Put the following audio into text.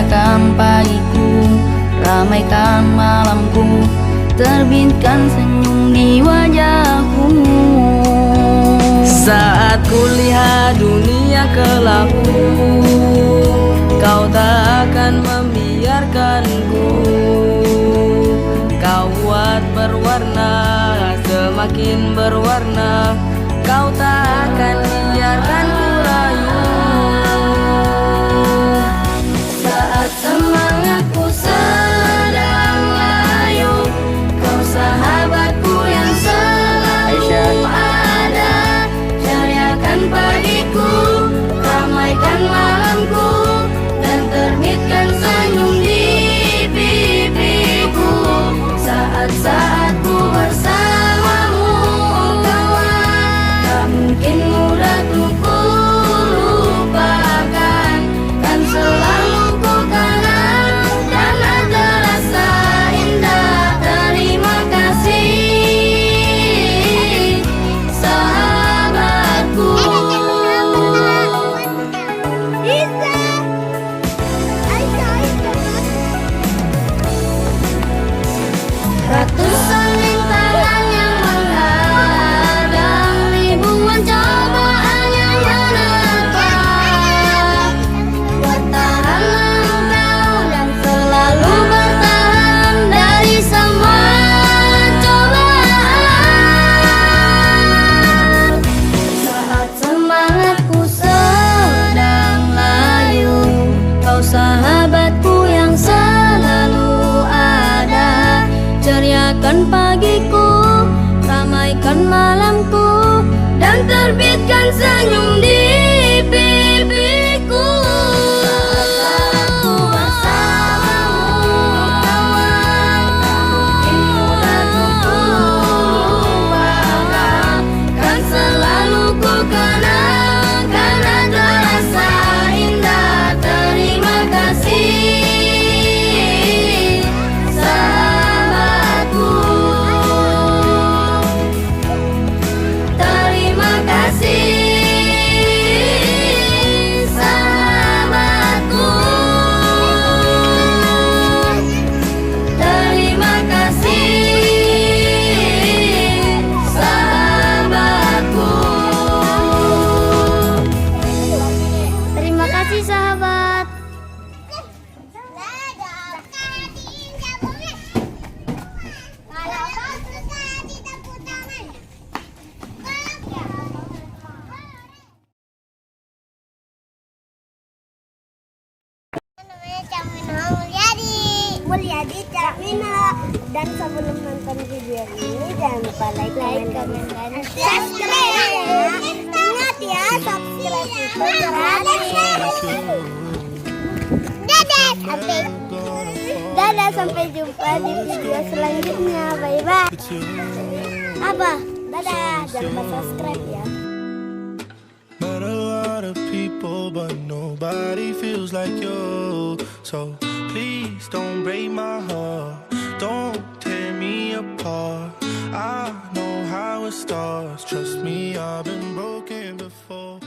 ceriakan pagiku, ramaikan malamku, terbitkan senyum di wajahku. Saat kulihat dunia kelabu, kau tak akan membiarkanku. Kau buat berwarna, semakin berwarna, kau tak akan biarkanku rayu. Saat semangatku sedang layu, kau sahabatku yang selalu ada. Ceriakan pagiku, ramaikan malamku, dan terbitkan senyum di pipiku. Saat-saat ku bersamamu, oh kawan, tak mungkin mudah untuk ku lupakan. Kan selalu ku kangen, karena terasa indah. Terima kasih, sahabatku. Ratusan rintangan yang menghadang, ribuan cobaan yang menentang. Bertahanlah engkau dan selalu bertahan dari semua cobaan. Saat semangatku sedang layu, kau sahabatku yang selalu ada. Ceriakan pagiku, ramaikan malamku, dan terbitkan senyum di pipiku. Saat-saat ku bersamamu, kawan, tak mungkin mudah untuk ku lupakan. Kan selalu ku kenang, karena terasa indah. Terima kasih, sahabatku. Terima kasih, sahabatku. Terima kasih, sahabatku. Terima kasih, sahabat. Namanya Cak Minho Mulyadi Cak Minho. Dan sebelum nonton video ini jangan lupa like, comment, dan subscribe ya. Ingat ya, subscribe itu gratis. Dadah, sampai jumpa di video selanjutnya. Bye bye. Apa? Dadah, jangan lupa subscribe ya. Met a lot of people, but nobody feels like you. So please don't break my heart, don't tear me apart. I know how it starts, trust me, I've been broken before.